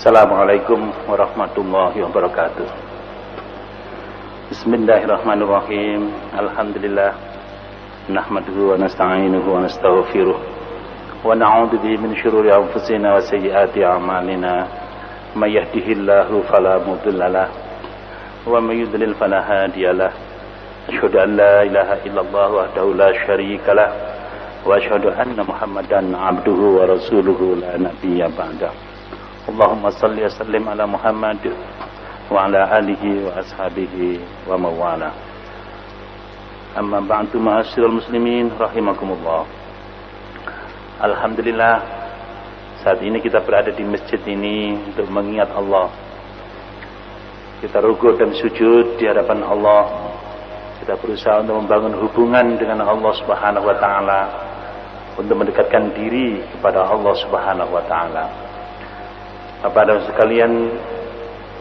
Assalamualaikum warahmatullahi wabarakatuh. Bismillahirrahmanirrahim. Alhamdulillah. Nahmaduhu wa nasta'inuhu wa nastaghfiruh. Wa na'udzu bihi min syururi anfusina wa sayyiati a'malina. May yahdihillahu fala mudilla lahu wa may yudlil fala hadiyalah. Asyhadu an la ilaha illallah wahdahu la syarika lah wa asyhadu anna Muhammadan 'abduhu wa rasuluhu la nabiyya ba'dahu. Allahumma salli wa sallim ala Muhammad wa ala alihi wa ashabihi wa mawala. Amma ba'du, ma'asyiral muslimin rahimakumullah. Alhamdulillah, saat ini kita berada di masjid ini untuk mengingat Allah. Kita rukuk dan sujud di hadapan Allah. Kita berusaha untuk membangun hubungan dengan Allah Subhanahu wa taala, untuk mendekatkan diri kepada Allah Subhanahu wa taala. Bapak dan sekalian,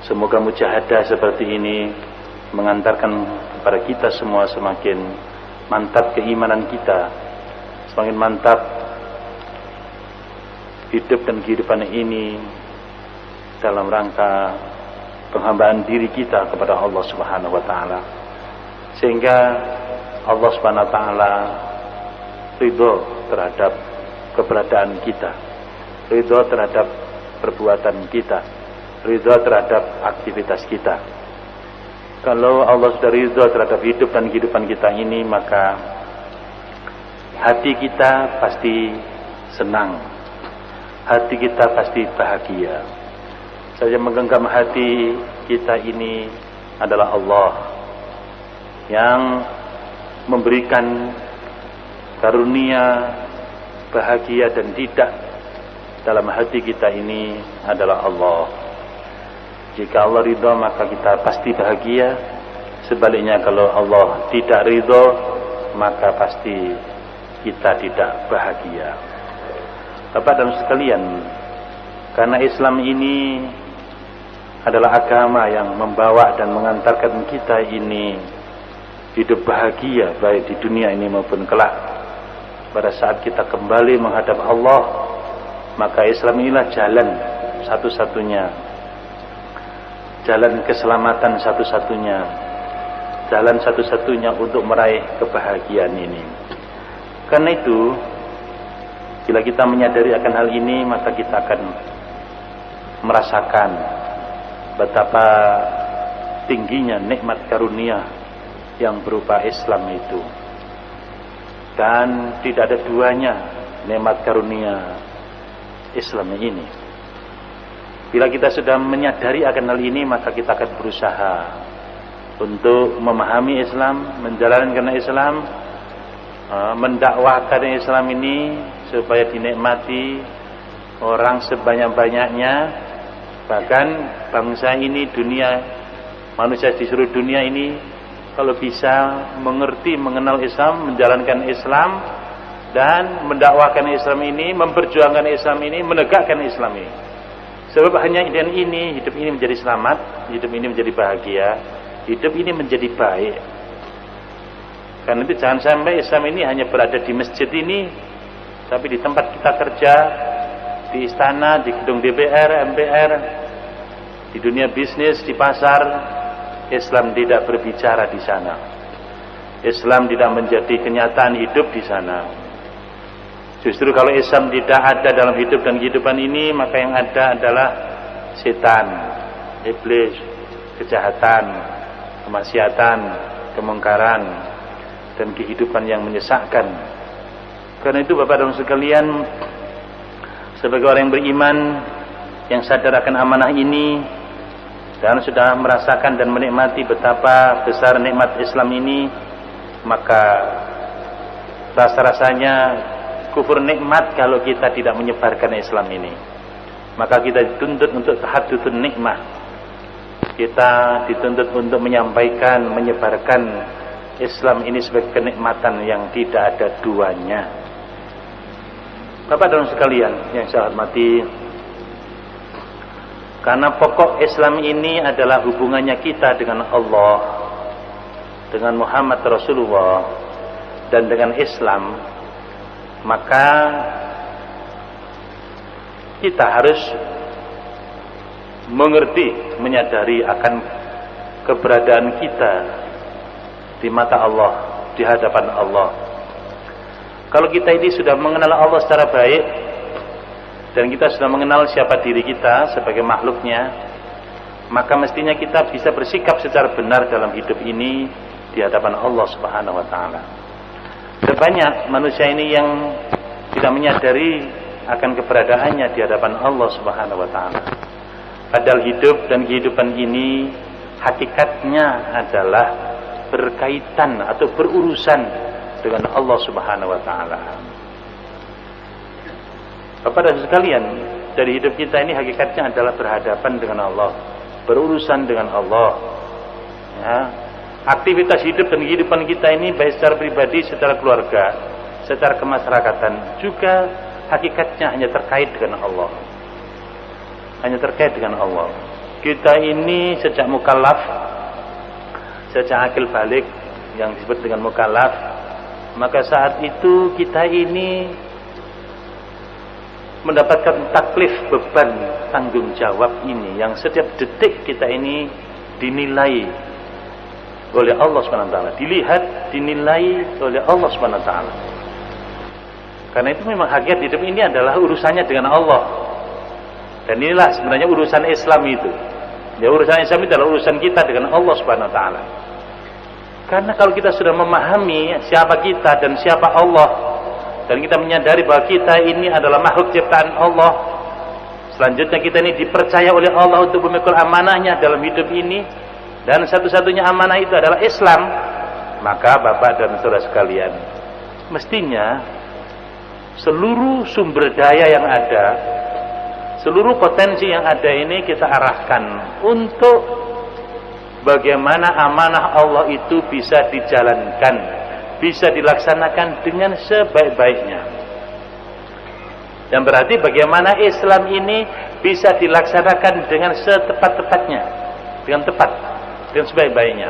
semoga mujahadah seperti ini mengantarkan kepada kita semua semakin mantap keimanan kita, semakin mantap hidup dan kehidupan ini dalam rangka penghambaan diri kita kepada Allah Subhanahu wa taala, sehingga Allah Subhanahu wa taala ridho terhadap keberadaan kita, ridho terhadap perbuatan kita, ridha terhadap aktivitas kita. Kalau Allah sudah ridha terhadap hidup dan kehidupan kita ini, maka hati kita pasti senang, hati kita pasti bahagia. Saya menggenggam hati kita ini adalah Allah yang memberikan karunia bahagia, dan tidak dalam hati kita ini adalah Allah. Jika Allah ridha, maka kita pasti bahagia. Sebaliknya, kalau Allah tidak ridha, maka pasti kita tidak bahagia. Bapak dan sekalian, karena Islam ini adalah agama yang membawa dan mengantarkan kita ini hidup bahagia, baik di dunia ini maupun kelak. Pada saat kita kembali menghadap Allah, maka Islam inilah jalan satu-satunya, jalan keselamatan satu-satunya, jalan satu-satunya untuk meraih kebahagiaan ini. Karena itu, bila kita menyadari akan hal ini, maka kita akan merasakan betapa tingginya nikmat karunia yang berupa Islam itu. Dan tidak ada duanya nikmat karunia Islam ini. Bila kita sudah menyadari akan hal ini, maka kita akan berusaha untuk memahami Islam, menjalankan Islam, mendakwahkan Islam ini supaya dinikmati orang sebanyak-banyaknya. Bahkan bangsa ini, dunia, manusia di seluruh dunia ini, kalau bisa mengerti, mengenal Islam, menjalankan Islam, dan mendakwahkan Islam ini, memperjuangkan Islam ini, menegakkan Islam ini. Sebab hanya dengan ini, hidup ini menjadi selamat, hidup ini menjadi bahagia, hidup ini menjadi baik. Karena itu jangan sampai Islam ini hanya berada di masjid ini, tapi di tempat kita kerja, di istana, di gedung DPR, MPR, di dunia bisnis, di pasar, Islam tidak berbicara di sana. Islam tidak menjadi kenyataan hidup di sana. Justru kalau Islam tidak ada dalam hidup dan kehidupan ini, maka yang ada adalah setan, iblis, kejahatan, kemaksiatan, kemungkaran, dan kehidupan yang menyesakkan. Karena itu Bapak dan sekalian, sebagai orang yang beriman, yang sadar akan amanah ini, dan sudah merasakan dan menikmati betapa besar nikmat Islam ini, maka rasa-rasanya kufur nikmat kalau kita tidak menyebarkan Islam ini. Maka kita dituntut untuk tahaddutsun nikmah. Kita dituntut untuk menyampaikan, menyebarkan Islam ini sebagai kenikmatan yang tidak ada duanya. Bapak dan sekalian yang saya hormati, karena pokok Islam ini adalah hubungannya kita dengan Allah, dengan Muhammad Rasulullah, dan dengan Islam, maka kita harus mengerti, menyadari akan keberadaan kita di mata Allah, di hadapan Allah. Kalau kita ini sudah mengenal Allah secara baik dan kita sudah mengenal siapa diri kita sebagai makhluknya, maka mestinya kita bisa bersikap secara benar dalam hidup ini di hadapan Allah Subhanahu wa taala. Sebanyak manusia ini yang tidak menyadari akan keberadaannya di hadapan Allah Subhanahu wa taala. Padahal hidup dan kehidupan ini hakikatnya adalah berkaitan atau berurusan dengan Allah Subhanahu wa taala. Bapak dan sekalian, dari hidup kita ini hakikatnya adalah berhadapan dengan Allah, berurusan dengan Allah. Ya. Aktivitas hidup dan kehidupan kita ini baik secara pribadi, secara keluarga, secara kemasyarakatan juga hakikatnya hanya terkait dengan Allah. Hanya terkait dengan Allah. Kita ini sejak mukallaf, sejak akil balik yang disebut dengan mukallaf, maka saat itu kita ini mendapatkan taklif, beban tanggung jawab ini yang setiap detik kita ini dinilai oleh Allah SWT, dilihat, dinilai oleh Allah SWT. Karena itu memang hakikat hidup ini adalah urusannya dengan Allah. Dan inilah sebenarnya urusan Islam itu. Ya, urusan Islam itu adalah urusan kita dengan Allah Subhanahu wa taala. Karena kalau kita sudah memahami siapa kita dan siapa Allah, dan kita menyadari bahwa kita ini adalah makhluk ciptaan Allah, selanjutnya kita ini dipercaya oleh Allah untuk memikul amanahnya dalam hidup ini, dan satu-satunya amanah itu adalah Islam, maka Bapak dan saudara sekalian, mestinya seluruh sumber daya yang ada, seluruh potensi yang ada ini kita arahkan untuk bagaimana amanah Allah itu bisa dijalankan, bisa dilaksanakan dengan sebaik-baiknya. Dan berarti bagaimana Islam ini bisa dilaksanakan dengan setepat-tepatnya, dengan tepat, dengan sebaik-baiknya.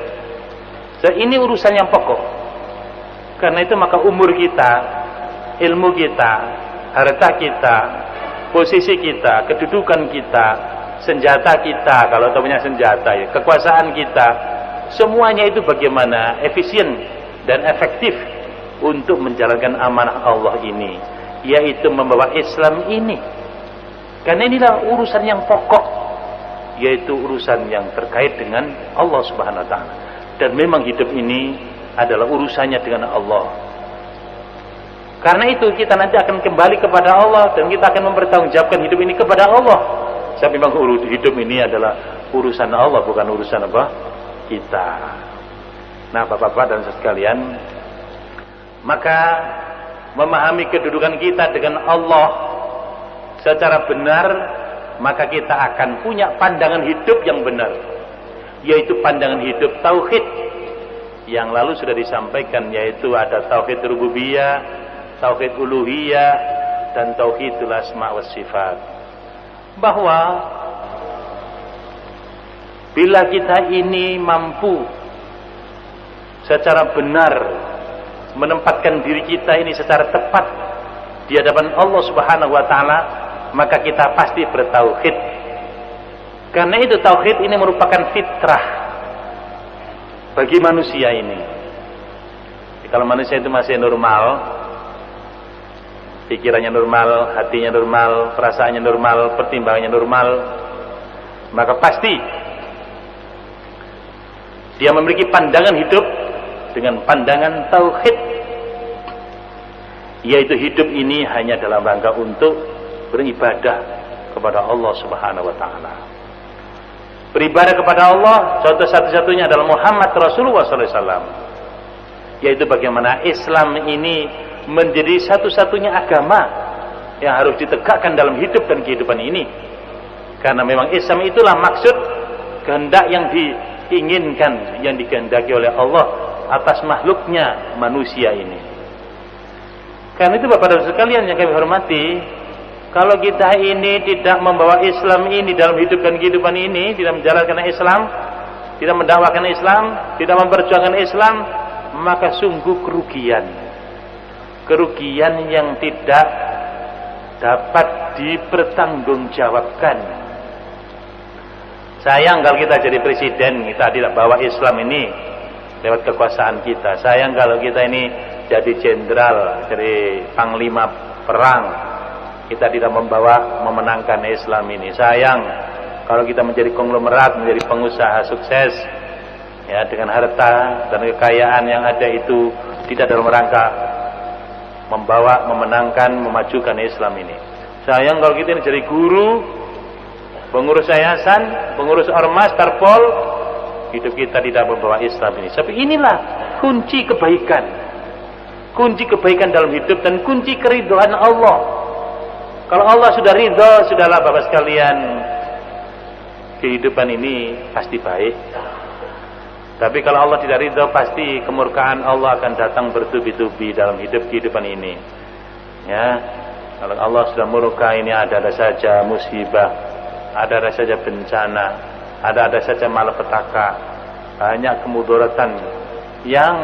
Jadi ini urusan yang pokok. Karena itu maka umur kita, ilmu kita, harta kita, posisi kita, kedudukan kita, senjata kita, kalau kita punya senjata ya, kekuasaan kita, semuanya itu bagaimana efisien dan efektif untuk menjalankan amanah Allah ini, yaitu membawa Islam ini. Karena inilah urusan yang pokok, yaitu urusan yang terkait dengan Allah Subhanahu wa taala. Dan memang hidup ini adalah urusannya dengan Allah. Karena itu kita nanti akan kembali kepada Allah dan kita akan mempertanggungjawabkan hidup ini kepada Allah. Saya memang hidup ini adalah urusan Allah, bukan urusan apa? Kita. Nah, Bapak-bapak dan sekalian, maka memahami kedudukan kita dengan Allah secara benar, maka kita akan punya pandangan hidup yang benar, yaitu pandangan hidup tauhid. Yang lalu sudah disampaikan, yaitu ada tauhid rububiyah, tauhid uluhiyah, dan tauhidul asma wa sifat. Bahwa bila kita ini mampu secara benar menempatkan diri kita ini secara tepat di hadapan Allah Subhanahu wa taala, maka kita pasti bertauhid. Karena itu tauhid ini merupakan fitrah bagi manusia ini. Kalau manusia itu masih normal, pikirannya normal, hatinya normal, perasaannya normal, pertimbangannya normal, maka pasti dia memiliki pandangan hidup dengan pandangan tauhid, yaitu hidup ini hanya dalam rangka untuk beribadah kepada Allah Subhanahu wa taala. Beribadah kepada Allah, contoh satu-satunya adalah Muhammad Rasulullah SAW, yaitu bagaimana Islam ini menjadi satu-satunya agama yang harus ditegakkan dalam hidup dan kehidupan ini. Karena memang Islam itulah maksud kehendak yang diinginkan, yang dikehendaki oleh Allah atas makhluknya manusia ini. Karena itu Bapak dan sekalian yang kami hormati, kalau kita ini tidak membawa Islam ini dalam hidup dan kehidupan ini, tidak menjalankan Islam, tidak mendakwakan Islam, tidak memperjuangkan Islam, maka sungguh kerugian yang tidak dapat dipertanggungjawabkan. Sayang kalau kita jadi presiden, kita tidak bawa Islam ini lewat kekuasaan kita. Sayang kalau kita ini jadi jenderal, jadi panglima perang, kita tidak memenangkan Islam ini. Sayang kalau kita menjadi konglomerat, menjadi pengusaha sukses, ya, dengan harta dan kekayaan yang ada itu tidak dalam rangka memenangkan, memajukan Islam ini. Sayang kalau kita ini jadi guru, pengurus yayasan, pengurus ormas, tarpol, hidup kita tidak membawa Islam ini. Tapi inilah kunci kebaikan. Kunci kebaikan dalam hidup dan kunci keridhaan Allah. Kalau Allah sudah ridho, sudahlah Bapak sekalian, kehidupan ini pasti baik. Tapi kalau Allah tidak ridho, pasti kemurkaan Allah akan datang bertubi-tubi dalam kehidupan ini. Ya, kalau Allah sudah murka, ini ada saja musibah, ada saja bencana, ada saja malapetaka, banyak kemudaratan yang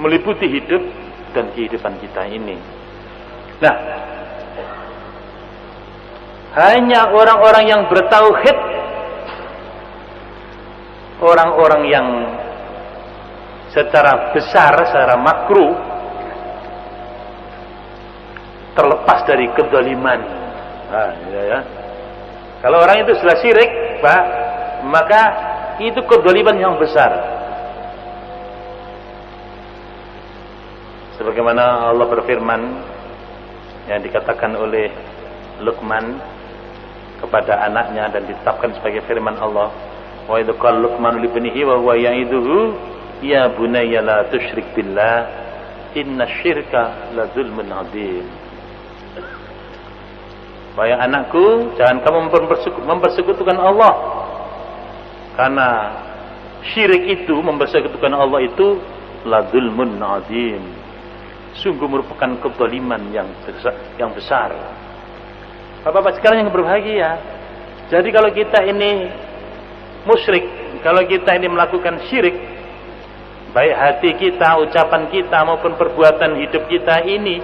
meliputi hidup dan kehidupan kita ini. Nah, hanya orang-orang yang bertauhid, orang-orang yang secara besar, secara makro terlepas dari kezaliman. Nah, ya. Kalau orang itu sudah syirik, Pak, maka itu kezaliman yang besar. Sebagaimana Allah berfirman yang dikatakan oleh Luqman kepada anaknya dan ditetapkan sebagai firman Allah, wa idh qala Luqman li ibnihi wa huwa ya'iduhu ya bunayya la tusyrik billah innasyirka la dzulmun 'adzim. Wahai anakku, jangan kamu mempersekutukan Allah, karena syirik itu, mempersekutukan Allah itu la dzulmun 'adzim, sungguh merupakan kezaliman yang besar. Bapak-bapak sekalian yang berbahagia, jadi kalau kita ini musyrik, kalau kita ini melakukan syirik, baik hati kita, ucapan kita maupun perbuatan hidup kita ini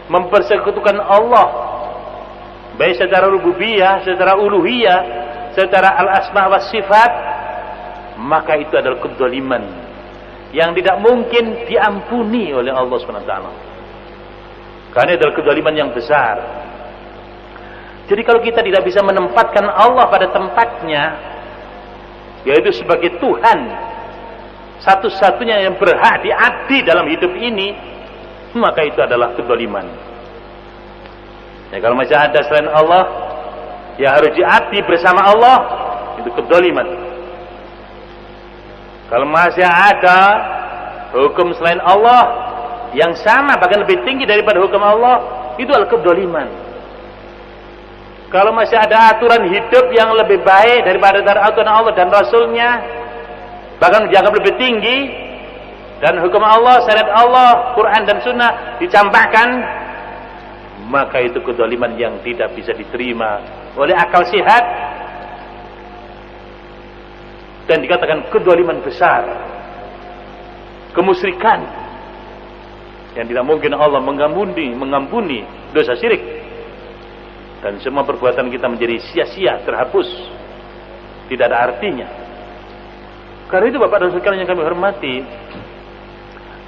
mempersekutukan Allah, baik secara rububiyah, secara uluhiyah, secara al-asma wa sifat, maka itu adalah kezaliman yang tidak mungkin diampuni oleh Allah SWT. Karena itu adalah kezaliman yang besar. Jadi kalau kita tidak bisa menempatkan Allah pada tempatnya, yaitu sebagai Tuhan satu-satunya yang berhak diabdi dalam hidup ini, maka itu adalah kezaliman. Ya, kalau masih ada selain Allah yang harus diabdi bersama Allah, itu kezaliman. Kalau masih ada hukum selain Allah yang sama bahkan lebih tinggi daripada hukum Allah, itu adalah kezaliman. Kalau masih ada aturan hidup yang lebih baik daripada aturan Allah dan Rasulnya, bahkan dianggap lebih tinggi, dan hukum Allah, syariat Allah, Quran dan Sunnah dicampakkan, maka itu kezaliman yang tidak bisa diterima oleh akal sehat dan dikatakan kezaliman besar, kemusyrikan yang tidak mungkin Allah mengampuni dosa syirik, dan semua perbuatan kita menjadi sia-sia, terhapus, tidak ada artinya. Karena itu Bapak dan Saudara yang kami hormati,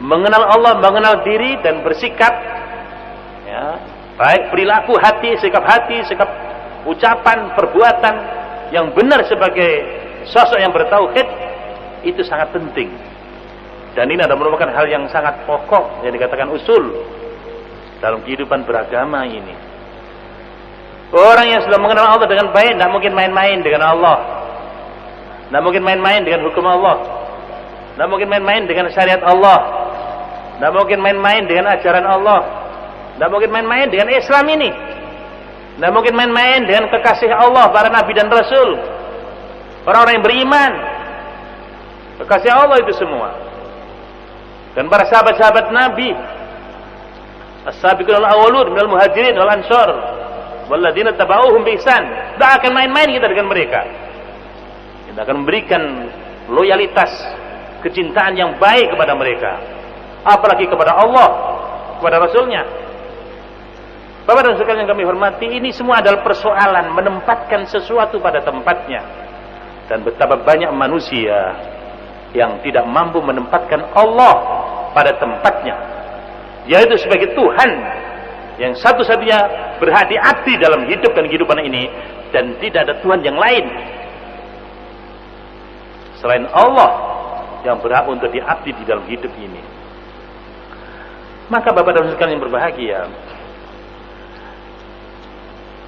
mengenal Allah, mengenal diri dan bersikap, ya, baik perilaku hati, sikap ucapan, perbuatan yang benar sebagai sosok yang bertauhid, itu sangat penting. Dan ini adalah merupakan hal yang sangat pokok yang dikatakan usul dalam kehidupan beragama ini. Orang yang sudah mengenal Allah dengan baik tidak mungkin main-main dengan Allah, tidak mungkin main-main dengan hukum Allah, tidak mungkin main-main dengan syariat Allah, tidak mungkin main-main dengan ajaran Allah, tidak mungkin main-main dengan Islam ini, tidak mungkin main-main dengan kekasih Allah, para nabi dan rasul, orang-orang yang beriman, kekasih Allah itu semua, dan para sahabat-sahabat Nabi, as-sabiqun al-awwalun minal muhajirin wal ansar walladzina tabauhum bi ihsan. Tidak akan main-main kita dengan mereka. Kita akan memberikan loyalitas, kecintaan yang baik kepada mereka, apalagi kepada Allah, kepada Rasulnya. Bapak dan sekalian yang kami hormati, ini semua adalah persoalan menempatkan sesuatu pada tempatnya. Dan betapa banyak manusia yang tidak mampu menempatkan Allah pada tempatnya, yaitu sebagai Tuhan yang satu-satunya berhak diabdi dalam hidup dan kehidupan ini, dan tidak ada Tuhan yang lain selain Allah yang berhak untuk diabdi di dalam hidup ini. Maka Bapak dan sekalian yang berbahagia,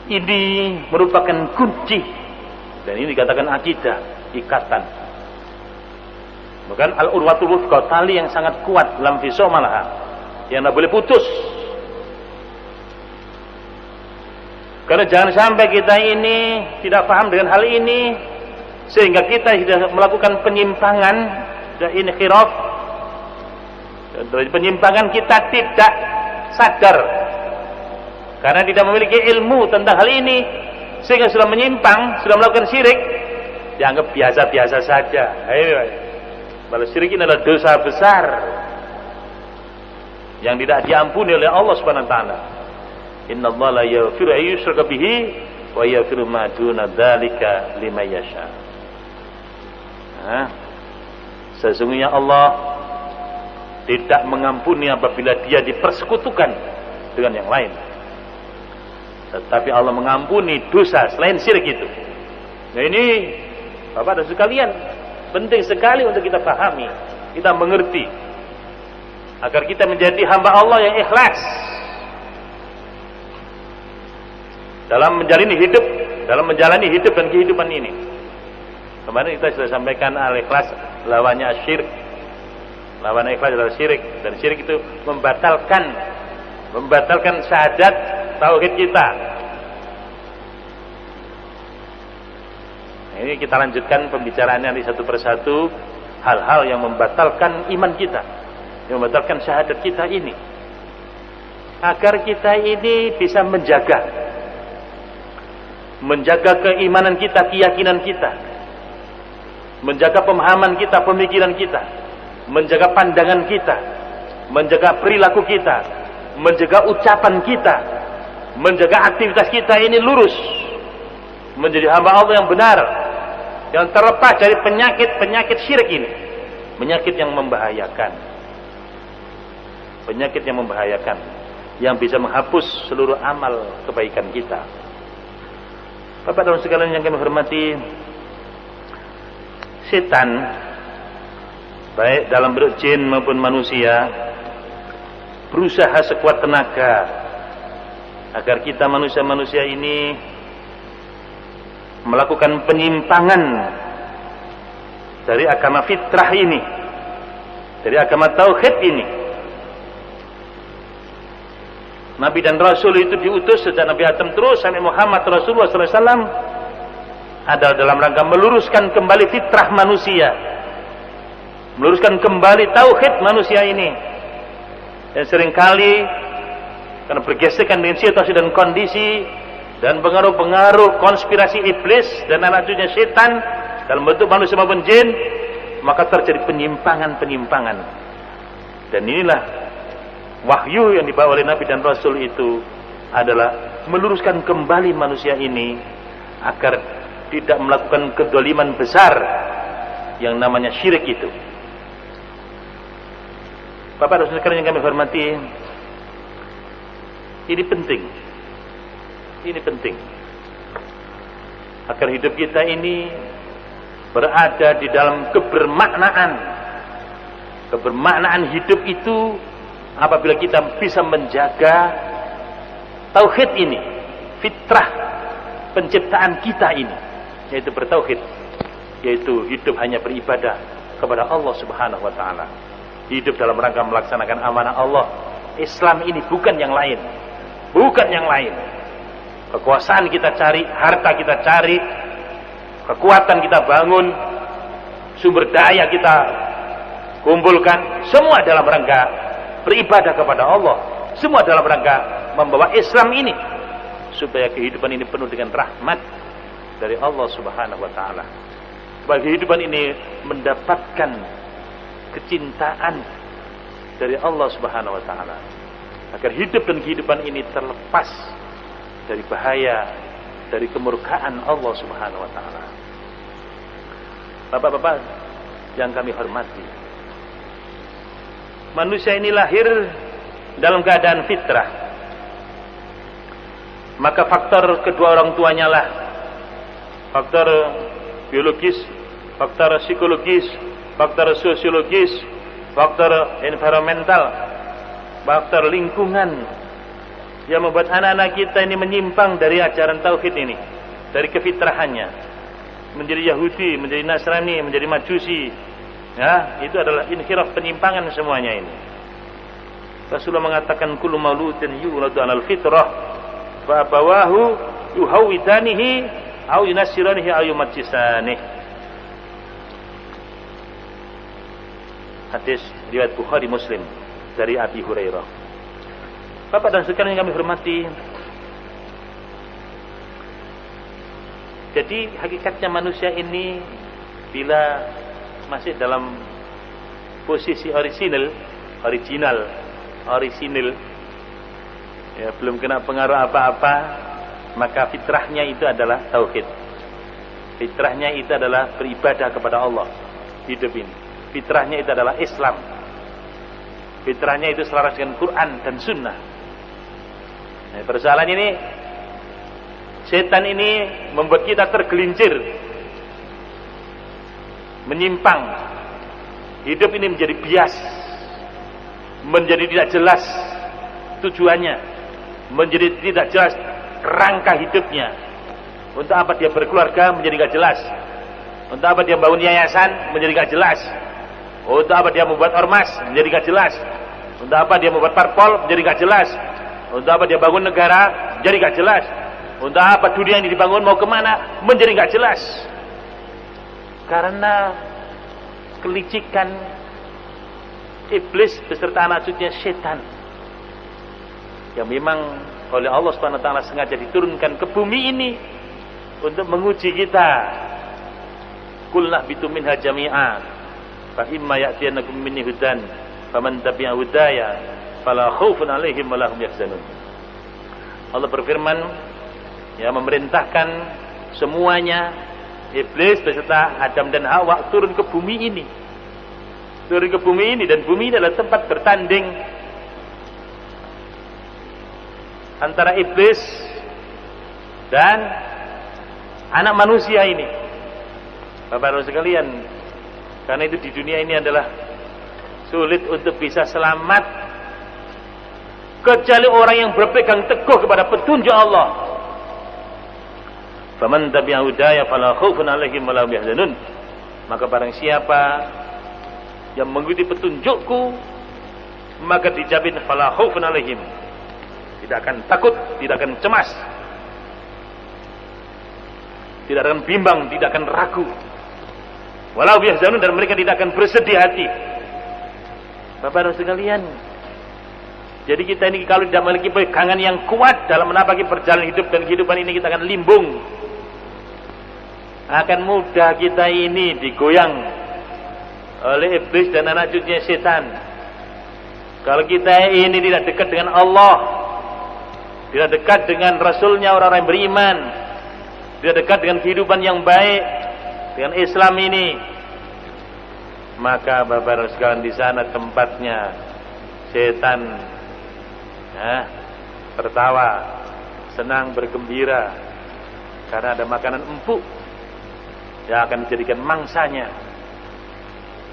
ini merupakan kunci, dan ini dikatakan akidah, ikatan. Bukan al-urwatul wuthqa, tali yang sangat kuat dalam fisau malaha, yang tidak boleh putus. Karena jangan sampai kita ini tidak paham dengan hal ini, sehingga kita sudah melakukan penyimpangan dan inhiraf. Dari penyimpangan kita tidak sadar, karena tidak memiliki ilmu tentang hal ini, sehingga sudah menyimpang, sudah melakukan syirik, dianggap biasa-biasa saja. Balas syirik ini adalah dosa besar yang tidak diampuni oleh Allah Subhanahu wa taala. Innallaha la yaghfiru an yushraka bihi wa yaghfiru ma duna dzalika liman yasha. Sesungguhnya Allah tidak mengampuni apabila dia dipersekutukan dengan yang lain, tetapi Allah mengampuni dosa selain syirik itu. Nah, ini Bapak dan sekalian, penting sekali untuk kita pahami, kita mengerti, agar kita menjadi hamba Allah yang ikhlas dalam menjalani hidup dan kehidupan ini. Kemarin kita sudah sampaikan al-ikhlas lawannya syirik. Lawan ikhlas adalah syirik, dan syirik itu membatalkan syahadat tauhid kita. Nah, ini kita lanjutkan pembicaraannya di satu persatu, hal-hal yang membatalkan iman kita, yang membatalkan syahadat kita ini, agar kita ini bisa menjaga keimanan kita, keyakinan kita, menjaga pemahaman kita, pemikiran kita, menjaga pandangan kita, menjaga perilaku kita, menjaga ucapan kita, menjaga aktivitas kita ini lurus, menjadi hamba Allah yang benar, yang terlepas dari penyakit syirik ini, penyakit yang membahayakan, yang bisa menghapus seluruh amal kebaikan kita. Bapak dan sekalian yang kami hormati, setan baik dalam bentuk jin maupun manusia berusaha sekuat tenaga agar kita manusia-manusia ini melakukan penyimpangan dari agama fitrah ini, dari agama tauhid ini. Nabi dan Rasul itu diutus sejak Nabi Adam terus sampai Muhammad Rasulullah SAW adalah dalam rangka meluruskan kembali fitrah manusia, meluruskan kembali tauhid manusia ini, yang seringkali karena bergesekan dengan situasi dan kondisi dan pengaruh-pengaruh konspirasi iblis dan anak cucunya setan dalam bentuk manusia maupun jin, maka terjadi penyimpangan. Dan inilah wahyu yang dibawa oleh Nabi dan Rasul itu adalah meluruskan kembali manusia ini agar tidak melakukan kedoliman besar yang namanya syirik itu. Bapak dan saudara yang kami hormati, ini penting agar hidup kita ini berada di dalam kebermaknaan hidup itu. Apabila kita bisa menjaga tauhid ini, fitrah penciptaan kita ini, yaitu bertauhid, yaitu hidup hanya beribadah kepada Allah Subhanahu wa taala, hidup dalam rangka melaksanakan amanah Allah. Islam ini bukan yang lain, kekuasaan kita cari, harta kita cari, kekuatan kita bangun, sumber daya kita kumpulkan, semua dalam rangka beribadah kepada Allah, semua dalam rangka membawa Islam ini supaya kehidupan ini penuh dengan rahmat dari Allah Subhanahu wa taala, supaya kehidupan ini mendapatkan kecintaan dari Allah Subhanahu wa taala. agar hidup dan kehidupan ini terlepas dari bahaya, dari kemurkaan Allah Subhanahu wa taala. Bapak-bapak yang kami hormati, manusia ini lahir dalam keadaan fitrah. Maka faktor kedua orang tuanya lah faktor biologis, faktor psikologis, faktor sosiologis, faktor environmental, faktor lingkungan yang membuat anak-anak kita ini menyimpang dari ajaran tauhid ini, dari kefitrahannya, menjadi Yahudi, menjadi Nasrani, menjadi Majusi. Ya, itu adalah inhiraf, penyimpangan semuanya ini. Rasulullah mengatakan kullu mauludin yuladu 'alal fitrah fa abawahu yuhawidanihi aw yunassiranihi aw yumajjisanihi. Hadis riwayat Bukhari Muslim dari Abi Hurairah. Bapak dan sekalian yang kami hormati, jadi hakikatnya manusia ini bila masih dalam posisi orisinal, ya, belum kena pengaruh apa-apa, maka fitrahnya itu adalah tauhid. Fitrahnya itu adalah beribadah kepada Allah. Hidup ini fitrahnya itu adalah Islam. Fitrahnya itu selaras dengan Quran dan Sunnah. Nah, persoalan ini, setan ini membuat kita tergelincir, menyimpang. Hidup ini menjadi bias, menjadi tidak jelas tujuannya, menjadi tidak jelas rangka hidupnya. Untuk apa dia berkeluarga menjadi tidak jelas. Untuk apa dia bangun yayasan menjadi tidak jelas. Untuk apa dia membuat ormas menjadi tidak jelas. Untuk apa dia membuat parpol menjadi tidak jelas. Untuk apa dia bangun negara menjadi tidak jelas. Untuk apa dunia ini dibangun, mau kemana, menjadi tidak jelas. Karena kelicikan iblis beserta anak cucunya setan, yang memang oleh Allah Subhanahu wa taala sengaja diturunkan ke bumi ini untuk menguji kita. Qulna bitu minha jami'a fa imma ya'tiyannakum minni hudan faman tabi'a hudaya fala khaufun 'alaihim wa la hum yahzanun. Allah berfirman, ya, memerintahkan semuanya, iblis beserta Adam dan Hawa turun ke bumi ini. Turun ke bumi ini, dan bumi ini adalah tempat bertanding antara iblis dan anak manusia ini. Bapak-bapak sekalian, karena itu di dunia ini adalah sulit untuk bisa selamat kecuali orang yang berpegang teguh kepada petunjuk Allah. Faman tabi'a hudaya fala khaufun 'alaihim wa la hum yahzanun. Maka barang siapa yang mengikuti petunjukku, maka dijamin fala khaufun 'alaihim, tidak akan takut, tidak akan cemas, tidak akan bimbang, tidak akan ragu. Walau yahzanun, dan mereka tidak akan bersedih hati. Bapak dan sekalian, jadi kita ini kalau tidak memiliki pegangan yang kuat dalam menapaki perjalanan hidup dan kehidupan ini, kita akan limbung. Akan mudah kita ini digoyang oleh iblis dan anak cucunya setan. Kalau kita ini tidak dekat dengan Allah, tidak dekat dengan Rasulnya, orang-orang yang beriman, tidak dekat dengan kehidupan yang baik, dengan Islam ini, maka bapak sekalian, di sana tempatnya setan, ya, tertawa, senang, bergembira, karena ada makanan empuk yang akan dijadikan mangsanya.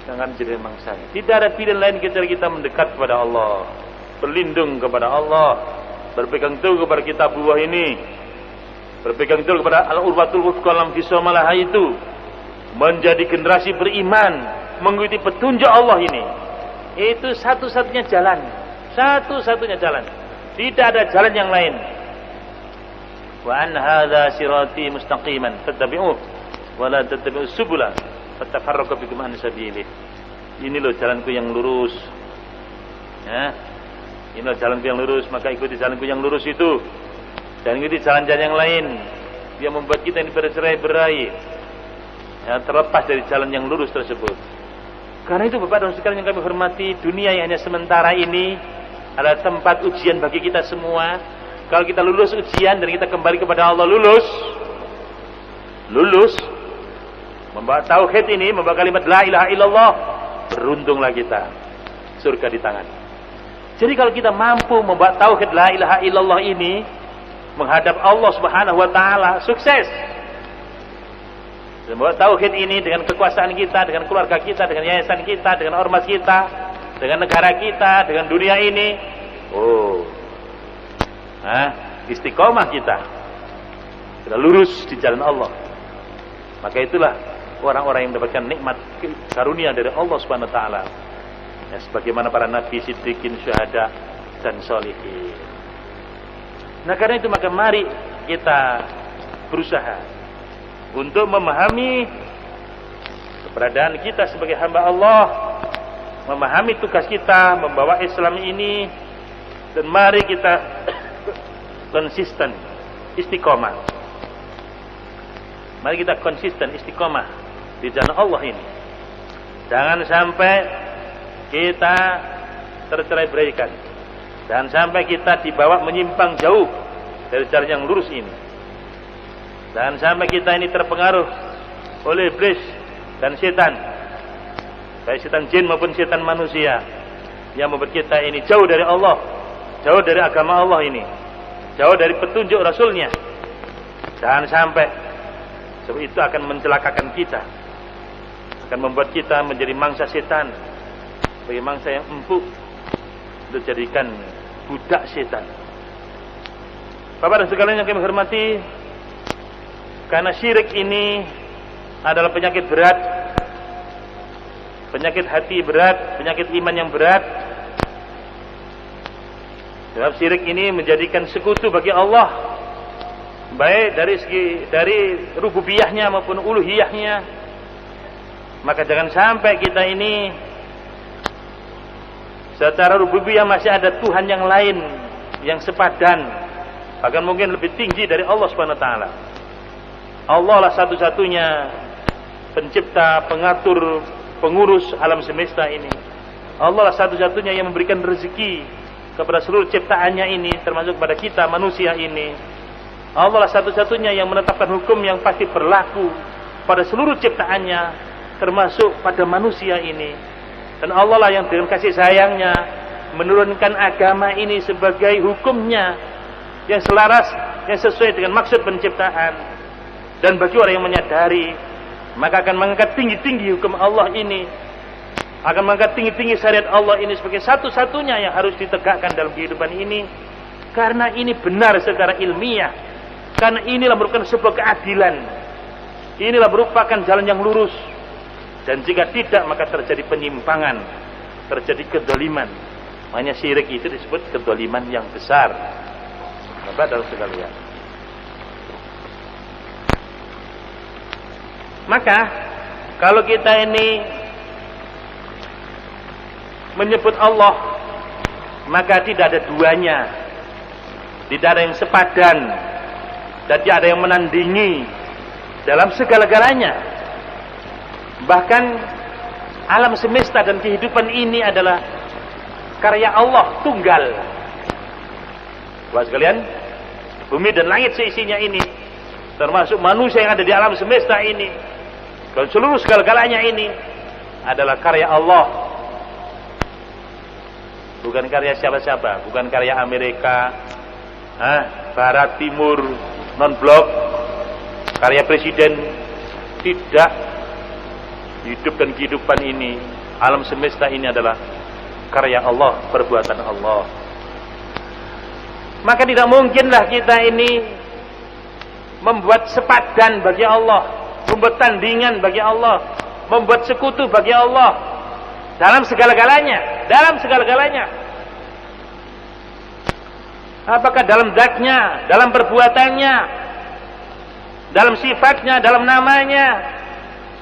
Jangan jadi mangsanya. Tidak ada pilihan lain kecuali kita mendekat kepada Allah, berlindung kepada Allah, berpegang teguh kepada kitabullah ini, berpegang teguh kepada al-urwatul wuthqa lam fisamalah itu, menjadi generasi beriman, mengikuti petunjuk Allah ini. Itu satu-satunya jalan, satu-satunya jalan. Tidak ada jalan yang lain. Wa an hadza sirati mustaqiman fattabi'uhu wa la tattabi'us subula fatafarraqu bikum an sabilihi. Ini loh jalanku yang lurus. Ya. Ini loh jalanku yang lurus, maka ikuti jalanku yang lurus itu. Jangan ikuti jalan-jalan yang lain yang membuat kita ini bercerai-berai, ya, terlepas dari jalan yang lurus tersebut. Karena itu Bapak dan sekalian yang kami hormati, dunia yang hanya sementara ini adalah tempat ujian bagi kita semua. Kalau kita lulus ujian dan kita kembali kepada Allah, lulus, membawa tauhid ini, membawa kalimat la ilaha illallah, beruntunglah kita, surga di tangan. Jadi kalau kita mampu membawa tauhid la ilaha illallah ini menghadap Allah Subhanahu wa taala, sukses. Membawa tauhid ini dengan kekuasaan kita, dengan keluarga kita, dengan yayasan kita, dengan ormas kita, dengan negara kita, dengan dunia ini. Istiqomah kita lurus di jalan Allah. Maka itulah orang-orang yang mendapatkan nikmat karunia dari Allah Subhanahu wa taala. Ya, sebagaimana para nabi, siddiqin, syuhada dan sholihin. Nah, karena itu maka mari kita berusaha untuk memahami keberadaan kita sebagai hamba Allah, memahami tugas kita membawa Islam ini, dan mari kita konsisten istiqomah. Mari kita konsisten istiqomah di jalan Allah ini. Jangan sampai kita tercerai-beraikan, jangan sampai kita dibawa menyimpang jauh dari jalan yang lurus ini. Jangan sampai kita ini terpengaruh oleh iblis dan setan, baik setan jin maupun setan manusia, yang membuat kita ini jauh dari Allah, jauh dari agama Allah ini, jauh dari petunjuk Rasulnya. Jangan sampai, sebab itu akan mencelakakan kita, akan membuat kita menjadi mangsa setan, sebagai mangsa yang empuk untuk jadikan budak setan. Bapak dan sekalian yang kami hormati, karena syirik ini adalah penyakit berat, penyakit hati berat, penyakit iman yang berat. Sebab syirik ini menjadikan sekutu bagi Allah, baik dari rububiyahnya maupun uluhiyahnya. Maka jangan sampai kita ini secara rububiyah masih ada Tuhan yang lain yang sepadan, bahkan mungkin lebih tinggi dari Allah Subhanahu wa taala. Allah lah satu-satunya pencipta, pengatur, pengurus alam semesta ini. Allah lah satu-satunya yang memberikan rezeki kepada seluruh ciptaannya ini, termasuk pada kita manusia ini. Allah lah satu-satunya yang menetapkan hukum yang pasti berlaku pada seluruh ciptaannya, termasuk pada manusia ini. Dan Allah lah yang dengan kasih sayangnya menurunkan agama ini sebagai hukumnya yang selaras, yang sesuai dengan maksud penciptaan. Dan bagi orang yang menyadari, maka akan mengangkat tinggi-tinggi hukum Allah ini, akan mengangkat tinggi-tinggi syariat Allah ini sebagai satu-satunya yang harus ditegakkan dalam kehidupan ini. Karena ini benar secara ilmiah, karena inilah merupakan sebuah keadilan, inilah merupakan jalan yang lurus. Dan jika tidak, maka terjadi penyimpangan, terjadi kedoliman. Makanya syirik itu disebut kedoliman yang besar. Bapak dan sekalian, maka kalau kita ini menyebut Allah, maka tidak ada duanya, tidak ada yang sepadan, dan tidak ada yang menandingi dalam segala-galanya. Bahkan alam semesta dan kehidupan ini adalah karya Allah tunggal. Bapak sekalian, bumi dan langit seisinya ini, termasuk manusia yang ada di alam semesta ini, dan seluruh segala-galanya ini adalah karya Allah. Bukan karya siapa-siapa, bukan karya Amerika, Barat, Timur, non-blok, karya presiden. Tidak. Hidup dan kehidupan ini, alam semesta ini adalah karya Allah, perbuatan Allah. Maka tidak mungkinlah kita ini membuat sepadan bagi Allah, membuat tandingan bagi Allah, membuat sekutu bagi Allah dalam segala-galanya, dalam segala-galanya. Apakah dalam zatnya, dalam perbuatannya, dalam sifatnya, dalam namanya,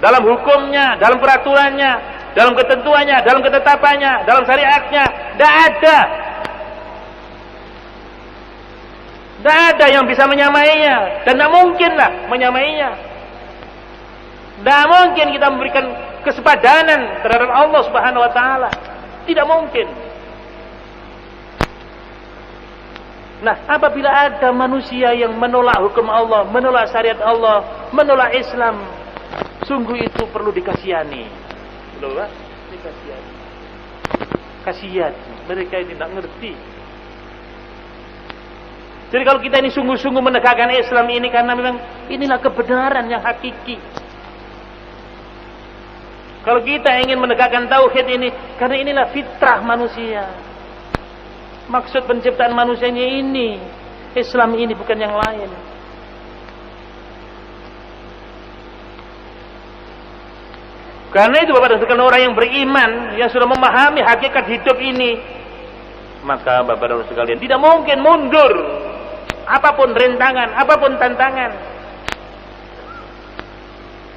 dalam hukumnya, dalam peraturannya, dalam ketentuannya, dalam ketetapannya, dalam syariatnya. Tidak ada. Tidak ada yang bisa menyamainya, dan tidak mungkinlah menyamainya. Tidak mungkin kita memberikan kesepadanan terhadap Allah Subhanahu wa taala. Tidak mungkin. Nah, apabila ada manusia yang menolak hukum Allah, menolak syariat Allah, menolak Islam, sungguh itu perlu dikasihani. Loh, Pak? Dikasihani. Kasihan, mereka ini tidak ngerti. Jadi kalau kita ini sungguh-sungguh menegakkan Islam ini karena memang inilah kebenaran yang hakiki. Kalau kita ingin menegakkan tauhid ini karena inilah fitrah manusia. Maksud penciptaan manusianya ini, Islam ini bukan yang lain. Karena itu Bapak dan sekalian, orang yang beriman, yang sudah memahami hakikat hidup ini, maka Bapak dan sekalian tidak mungkin mundur. Apapun rintangan, apapun tantangan.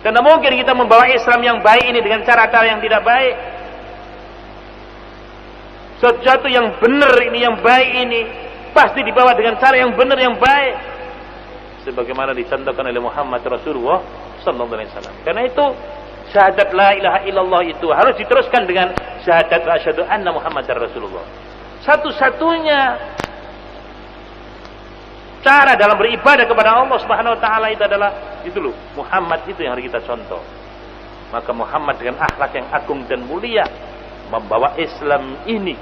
Karena mungkin kita membawa Islam yang baik ini dengan cara-cara yang tidak baik. Sesuatu yang benar ini, yang baik ini, pasti dibawa dengan cara yang benar, yang baik. Sebagaimana dicontohkan oleh Muhammad Rasulullah sallallahu alaihi wasallam. Karena itu syahadat la ilaha illallah itu harus diteruskan dengan syahadat asyhadu anna Muhammadar Rasulullah. Satu-satunya cara dalam beribadah kepada Allah Subhanahu wa taala itu adalah itu loh, Muhammad itu yang harus kita contoh. Maka Muhammad dengan akhlak yang agung dan mulia membawa Islam ini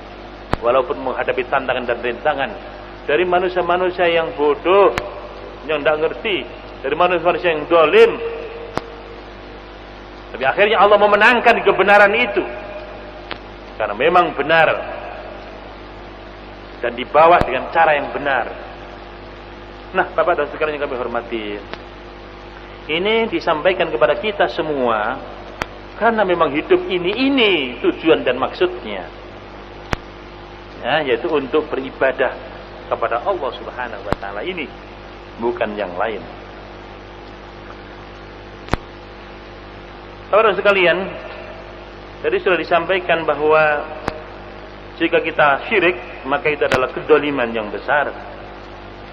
walaupun menghadapi tantangan dan rintangan dari manusia-manusia yang bodoh, yang tidak ngerti, dari manusia-manusia yang dolim, tapi akhirnya Allah memenangkan kebenaran itu karena memang benar dan dibawa dengan cara yang benar. Nah, Bapak dan sekalian yang kami hormati, ini disampaikan kepada kita semua karena memang hidup ini tujuan dan maksudnya, ya, yaitu untuk beribadah kepada Allah Subhanahu wa taala ini, bukan yang lain. Saudara sekalian, tadi sudah disampaikan bahwa jika kita syirik, maka itu adalah kedoliman yang besar,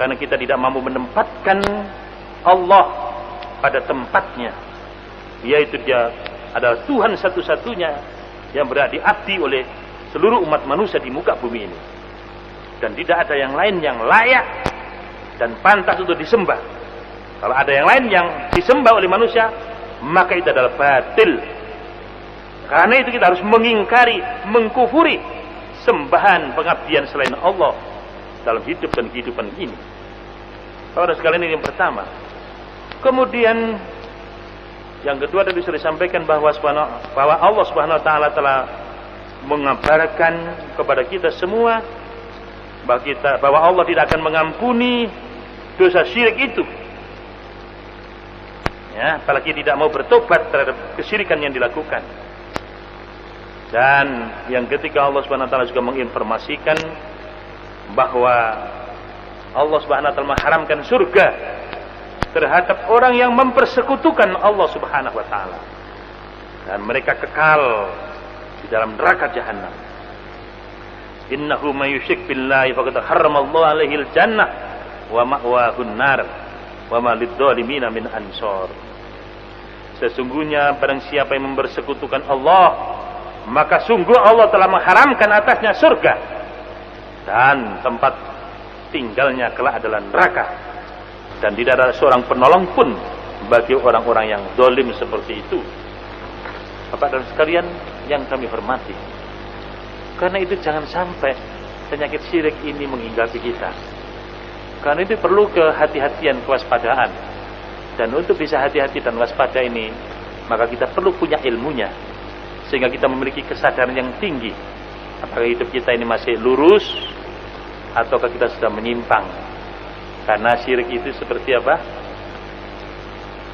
karena kita tidak mampu menempatkan Allah pada tempatnya, yaitu Dia adalah Tuhan satu-satunya yang berhak diabdi oleh seluruh umat manusia di muka bumi ini, dan tidak ada yang lain yang layak dan pantas untuk disembah. Kalau ada yang lain yang disembah oleh manusia, maka itu adalah batil. Karena itu kita harus mengingkari, mengkufuri sembahan pengabdian selain Allah dalam hidup dan kehidupan ini. Saudara sekalian, ini yang pertama. Kemudian yang kedua tadi sudah disampaikan bahwa Allah Subhanahu wa taala telah mengabarkan kepada kita semua bahwa Allah tidak akan mengampuni dosa syirik itu. Ya, apalagi tidak mau bertobat terhadap kesyirikan yang dilakukan. Dan yang ketiga, Allah Subhanahu wa taala juga menginformasikan bahwa Allah Subhanahu wa taala mengharamkan surga terhadap orang yang mempersekutukan Allah Subhanahu wa taala, dan mereka kekal di dalam neraka jahanam. Innahu may yusyrik billahi faqad harramallahu alaihi al-jannah wa ma'wahun nar wa ma lidh-dhalimin min ansor. Sesungguhnya barang siapa yang mempersekutukan Allah, maka sungguh Allah telah mengharamkan atasnya surga, dan tempat tinggalnya kelak adalah neraka, dan tidak ada seorang penolong pun bagi orang-orang yang zalim seperti itu. Bapak dan sekalian yang kami hormati, karena itu jangan sampai penyakit syirik ini menghinggapi kita. Karena itu perlu kehati-hatian, kewaspadaan. Dan untuk bisa hati-hati dan waspada ini, maka kita perlu punya ilmunya, sehingga kita memiliki kesadaran yang tinggi. Apakah hidup kita ini masih lurus ataukah kita sudah menyimpang? Karena syirik itu seperti apa?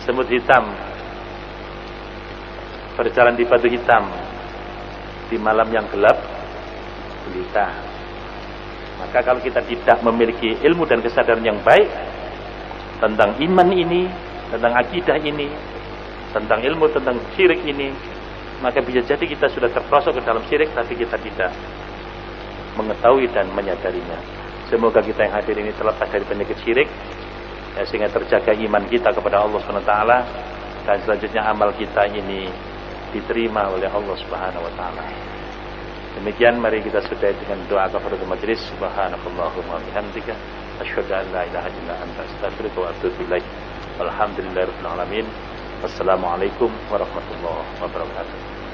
Semut hitam berjalan di batu hitam di malam yang gelap gulita. Maka kalau kita tidak memiliki ilmu dan kesadaran yang baik tentang iman ini, tentang akidah ini, tentang ilmu tentang syirik ini, maka bisa jadi kita sudah terperosok ke dalam syirik, tapi kita tidak mengetahui dan menyadarinya. Semoga kita yang hadir ini terlepas dari penyakit syirik, ya, sehingga terjaga iman kita kepada Allah SWT, dan selanjutnya amal kita ini diterima oleh Allah Subhanahu wa taala. Demikian, mari kita sudahi dengan doa kafaratul majelis. Subhanakallahumma wa bihamdika Asyhadu an la ilaha illa anta astaghfiruka wa atubu ilaik. Walhamdulillahirabbil alamin. Wassalamualaikum warahmatullahi wabarakatuh.